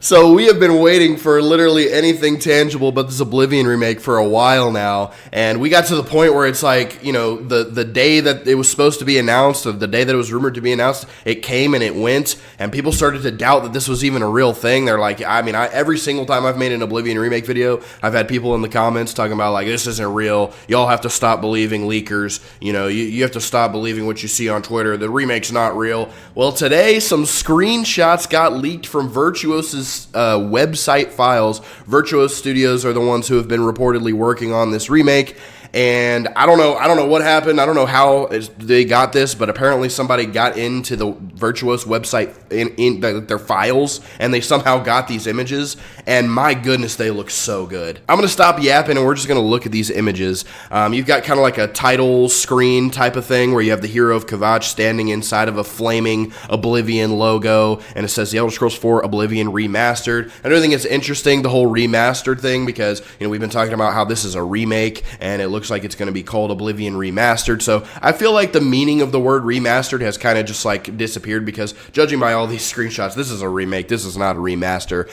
So we have been waiting for literally anything tangible but this Oblivion remake for a while now, and we got to the point where it's like, you know, the day that it was supposed to be announced, or the day that it was rumored to be announced, it came and it went, and people started to doubt that this was even a real thing. They're like, every single time I've made an Oblivion remake video, I've had people in the comments talking about like, this isn't real, y'all have to stop believing leakers, you know, you have to stop believing what you see on Twitter, the remake's not real. Well, today some screenshots got leaked from Virtuose's website files. Virtuos Studios are the ones who have been reportedly working on this remake, and I don't know what happened. I don't know how they got this, but apparently somebody got into the Virtuos website in their files, and they somehow got these images, and my goodness, they look so good. I'm going to stop yapping, and we're just going to look at these images. You've got kind of like a title screen type of thing, where you have the hero of Kvatch standing inside of a flaming Oblivion logo, and it says The Elder Scrolls 4 Oblivion Remastered. I do think it's interesting, the whole remastered thing, because, you know, we've been talking about how this is a remake, and it looks like it's going to be called Oblivion Remastered. So I feel like the meaning of the word remastered has kind of just like disappeared, because judging by all these screenshots, this is a remake. This is not a remaster.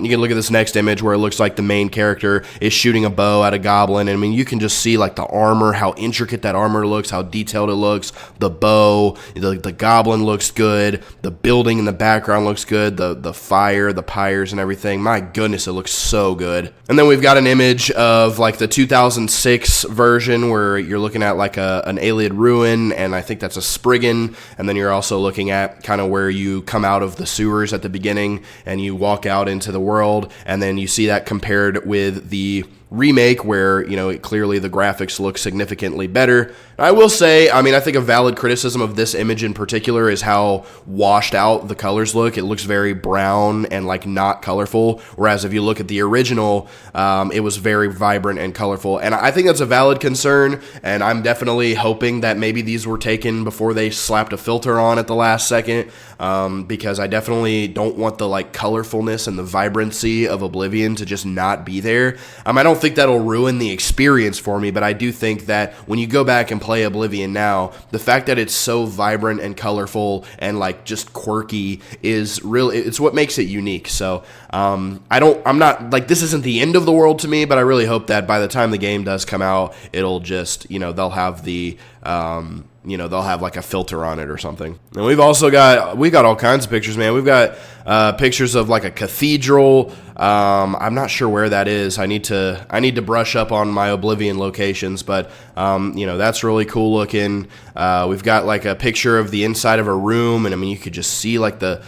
You can look at this next image where it looks like the main character is shooting a bow at a goblin. And I mean, you can just see like the armor, how intricate that armor looks, how detailed it looks. The bow, the goblin looks good. The building in the background looks good. The fire, the pyres and everything. My goodness, it looks so good. And then we've got an image of like the 2006 version where you're looking at like an Ayleid ruin, and I think that's a Spriggan, and then you're also looking at kind of where you come out of the sewers at the beginning and you walk out into the world, and then you see that compared with the remake where, you know, clearly the graphics look significantly better. I will say, I mean, I think a valid criticism of this image in particular is how washed out the colors look. It looks very brown and like not colorful, whereas if you look at the original, it was very vibrant and colorful, and I think that's a valid concern, and I'm definitely hoping that maybe these were taken before they slapped a filter on at the last second, because I definitely don't want the like colorfulness and the vibrancy of Oblivion to just not be there. I don't think that'll ruin the experience for me, but I do think that when you go back and play Oblivion now, the fact that it's so vibrant and colorful and like just quirky is really, it's what makes it unique. So I'm not like, this isn't the end of the world to me, but I really hope that by the time the game does come out, it'll just, you know, they'll have the they'll have like a filter on it or something. And we've got all kinds of pictures, man. We've got pictures of like a cathedral. I'm not sure where that is. I need to brush up on my Oblivion locations, but that's really cool looking. We've got like a picture of the inside of a room, and I mean, you could just see like the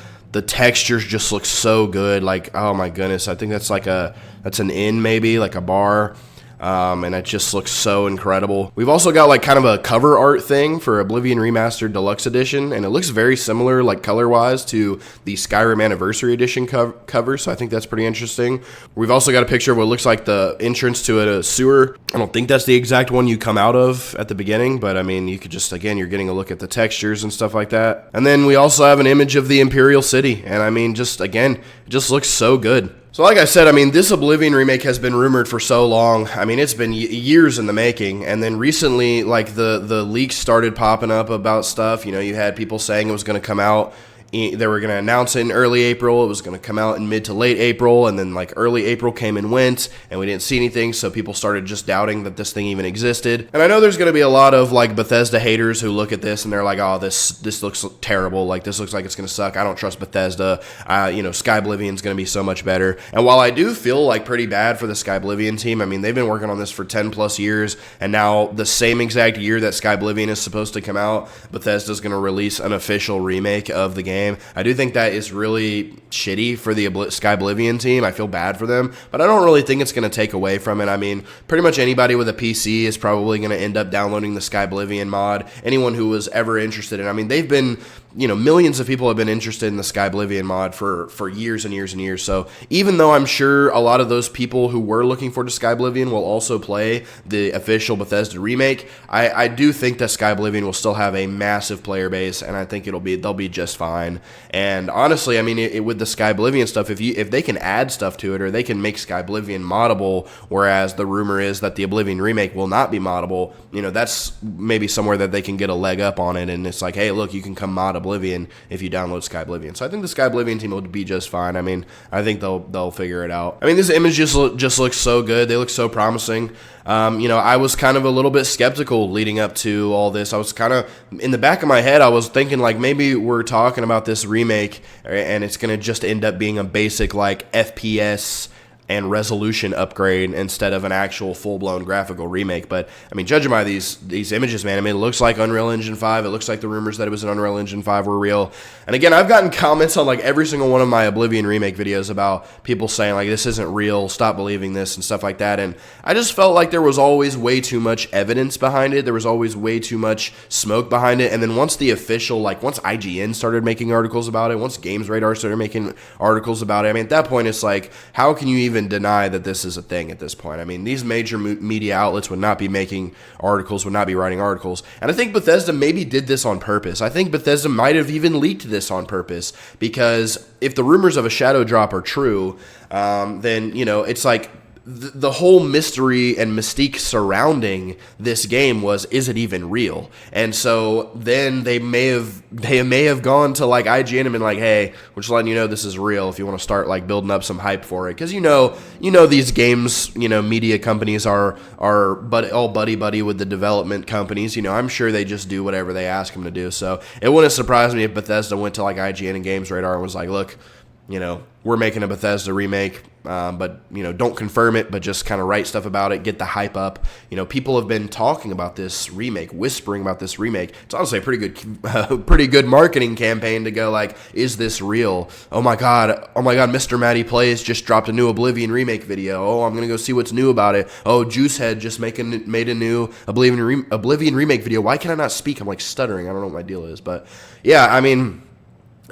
textures just look so good. Like, oh my goodness, I think that's an inn, maybe like a bar. And it just looks so incredible. We've also got like kind of a cover art thing for Oblivion Remastered Deluxe Edition, and it looks very similar, like color-wise, to the Skyrim Anniversary Edition cover, so I think that's pretty interesting. We've also got a picture of what looks like the entrance to a sewer. I don't think that's the exact one you come out of at the beginning, but I mean, you could just, again, you're getting a look at the textures and stuff like that. And then we also have an image of the Imperial City, and I mean, just, again, it just looks so good. So like I said, I mean, this Oblivion remake has been rumored for so long. I mean, it's been years in the making, and then recently, like, the leaks started popping up about stuff. You know, you had people saying it was going to come out. They were going to announce it in early April. It was going to come out in mid to late April, and then like early April came and went, and we didn't see anything, so people started just doubting that this thing even existed. And I know there's going to be a lot of like Bethesda haters who look at this and they're like, oh, this looks terrible. Like, this looks like it's going to suck. I don't trust Bethesda. Sky Oblivion's going to be so much better. And while I do feel like pretty bad for the Sky Oblivion team, I mean, they've been working on this for 10 plus years, and now the same exact year that Sky Oblivion is supposed to come out, Bethesda's going to release an official remake of the game. I do think that is really shitty for the Sky Oblivion team. I feel bad for them, but I don't really think it's going to take away from it. I mean, pretty much anybody with a PC is probably going to end up downloading the Sky Oblivion mod. Anyone who was ever interested in, I mean, they've been, millions of people have been interested in the Sky Oblivion mod for years and years and years. So even though I'm sure a lot of those people who were looking for the Sky Oblivion will also play the official Bethesda remake, I do think that Sky Oblivion will still have a massive player base, and I think they'll be just fine. 9. And honestly, I mean, with the Sky Oblivion stuff, if they can add stuff to it, or they can make Sky Oblivion moddable, whereas the rumor is that the Oblivion remake will not be moddable, that's maybe somewhere that they can get a leg up on it. And it's like, hey, look, you can come mod Oblivion if you download Sky Oblivion. So I think the Sky Oblivion team will be just fine. I mean, I think they'll figure it out. I mean, this image just looks so good. They look so promising. I was kind of a little bit skeptical leading up to all this. I was kind of, in the back of my head, I was thinking like maybe we're talking about this remake and it's going to just end up being a basic like FPS and resolution upgrade instead of an actual full-blown graphical remake. But I mean, judging by these images, man, I mean, it looks like Unreal Engine 5. It looks like the rumors that it was an Unreal Engine 5 were real. And again, I've gotten comments on like every single one of my Oblivion remake videos about people saying like, this isn't real, stop believing this and stuff like that. And I just felt like there was always way too much evidence behind it. There was always way too much smoke behind it. And then once the official, like once IGN started making articles about it, once Games Radar started making articles about it, I mean, at that point, it's like, how can you even deny that this is a thing at this point? I mean, these major media outlets would not be making articles, would not be writing articles. And I think Bethesda maybe did this on purpose. I think Bethesda might have even leaked this on purpose, because if the rumors of a shadow drop are true, then, it's like the whole mystery and mystique surrounding this game was, is it even real? And so then they may have gone to like IGN and been like, hey, we're just letting you know this is real if you want to start like building up some hype for it. Because these games, media companies are all buddy with the development companies. I'm sure they just do whatever they ask them to do. So it wouldn't surprise me if Bethesda went to like IGN and Games Radar and was like, look, we're making a Bethesda remake, but, don't confirm it, but just kind of write stuff about it, get the hype up. People have been talking about this remake, whispering about this remake. It's honestly a pretty good marketing campaign to go like, is this real? Oh my God, Mr. Matty Plays just dropped a new Oblivion remake video. Oh, I'm going to go see what's new about it. Oh, Juicehead just made a new Oblivion remake video. Why can I not speak? I'm like stuttering. I don't know what my deal is, but yeah, I mean,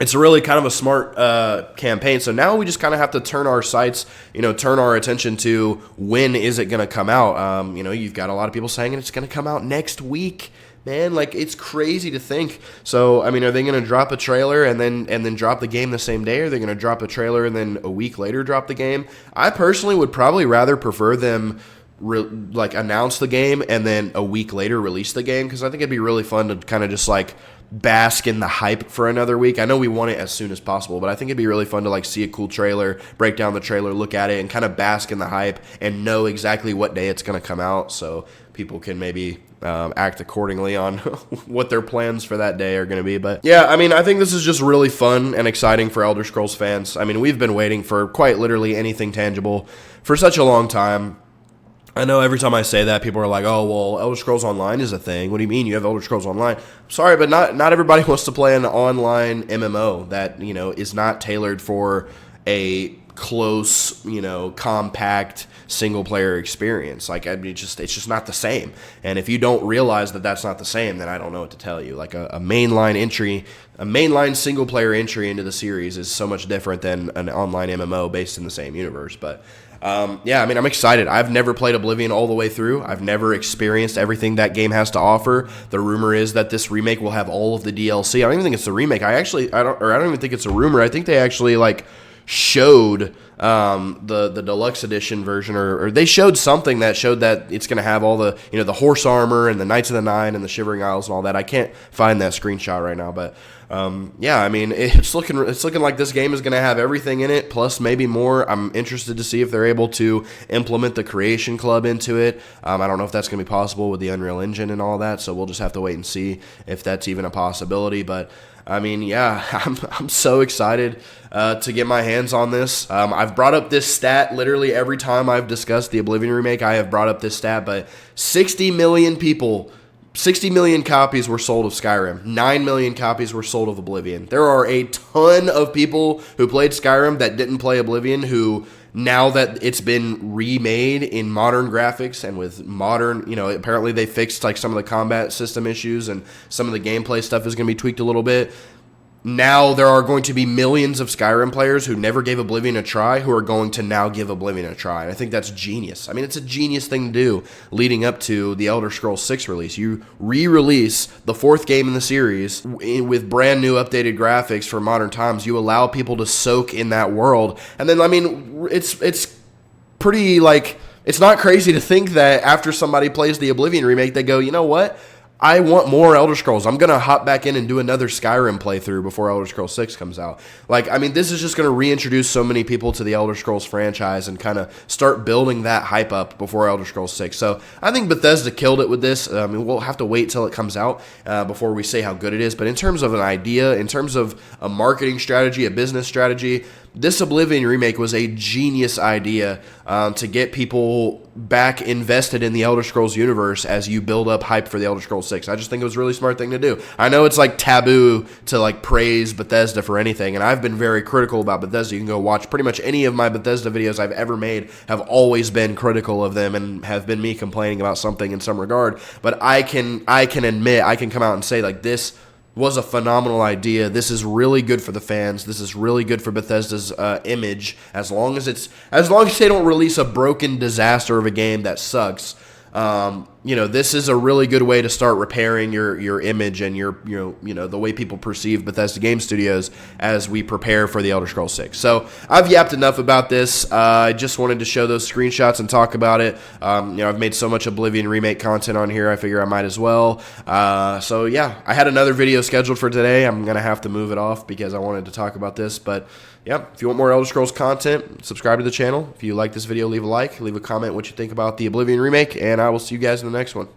it's really kind of a smart campaign. So now we just kind of have to turn our sights, turn our attention to when is it going to come out. You've got a lot of people saying it's going to come out next week. Man, like, it's crazy to think. So, I mean, are they going to drop a trailer and then drop the game the same day? Or are they going to drop a trailer and then a week later drop the game? I personally would probably rather prefer them announce the game and then a week later release the game, because I think it'd be really fun to kind of just like bask in the hype for another week. I know we want it as soon as possible, but I think it'd be really fun to like see a cool trailer, break down the trailer, look at it, and kind of bask in the hype and know exactly what day it's going to come out, so people can maybe act accordingly on what their plans for that day are going to be. But yeah, I mean, I think this is just really fun and exciting for Elder Scrolls fans. I mean, we've been waiting for quite literally anything tangible for such a long time. I know every time I say that, people are like, oh, well, Elder Scrolls Online is a thing. What do you mean you have Elder Scrolls Online? I'm sorry, but not everybody wants to play an online MMO that, is not tailored for a close, compact single-player experience. Like, I mean, it's just not the same. And if you don't realize that that's not the same, then I don't know what to tell you. Like, a mainline single-player entry into the series is so much different than an online MMO based in the same universe. But yeah, I mean, I'm excited. I've never played Oblivion all the way through. I've never experienced everything that game has to offer. The rumor is that this remake will have all of the DLC. I don't even think it's a remake. I don't even think it's a rumor. I think they actually showed the deluxe edition version, or they showed something that showed that it's going to have all the the horse armor and the Knights of the Nine and the Shivering Isles and all that. I can't find that screenshot right now, but yeah, I mean, it's looking like this game is going to have everything in it, plus maybe more. I'm interested to see if they're able to implement the Creation Club into it. I don't know if that's going to be possible with the Unreal Engine and all that, so we'll just have to wait and see if that's even a possibility. But I mean, yeah, I'm so excited to get my hands on this. I've brought up this stat literally every time I've discussed the Oblivion remake. I have brought up this stat, but 60 million copies were sold of Skyrim. 9 million copies were sold of Oblivion. There are a ton of people who played Skyrim that didn't play Oblivion, who, now that it's been remade in modern graphics and with modern, apparently they fixed some of the combat system issues and some of the gameplay stuff is going to be tweaked a little bit. now there are going to be millions of Skyrim players who never gave Oblivion a try who are going to now give Oblivion a try. And I think that's genius. I mean, it's a genius thing to do leading up to the Elder Scrolls 6 release. You re-release the 4th game in the series with brand new updated graphics for modern times. You allow people to soak in that world. And then, I mean, it's pretty, like, it's not crazy to think that after somebody plays the Oblivion remake, they go, you know what? I want more Elder Scrolls. I'm going to hop back in and do another Skyrim playthrough before Elder Scrolls 6 comes out. Like, I mean, this is just going to reintroduce so many people to the Elder Scrolls franchise and kind of start building that hype up before Elder Scrolls 6. So I think Bethesda killed it with this. I mean, we'll have to wait till it comes out before we say how good it is. But in terms of an idea, in terms of a marketing strategy, a business strategy, this Oblivion remake was a genius idea to get people back invested in the Elder Scrolls universe as you build up hype for the Elder Scrolls 6. I just think it was a really smart thing to do. I know it's like taboo to like praise Bethesda for anything, and I've been very critical about Bethesda. You can go watch pretty much any of my Bethesda videos I've ever made have always been critical of them and have been me complaining about something in some regard. But I can admit, I can come out and say like this was a phenomenal idea. This is really good for the fans. This is really good for Bethesda's image. As long as they don't release a broken disaster of a game that sucks. This is a really good way to start repairing your image and your the way people perceive Bethesda Game Studios as we prepare for the Elder Scrolls 6. So I've yapped enough about this. I just wanted to show those screenshots and talk about it. I've made so much Oblivion remake content on here. I figure I might as well. So yeah, I had another video scheduled for today. I'm gonna have to move it off because I wanted to talk about this, but. Yeah, if you want more Elder Scrolls content, subscribe to the channel. If you like this video, leave a like, leave a comment what you think about the Oblivion remake, and I will see you guys in the next one.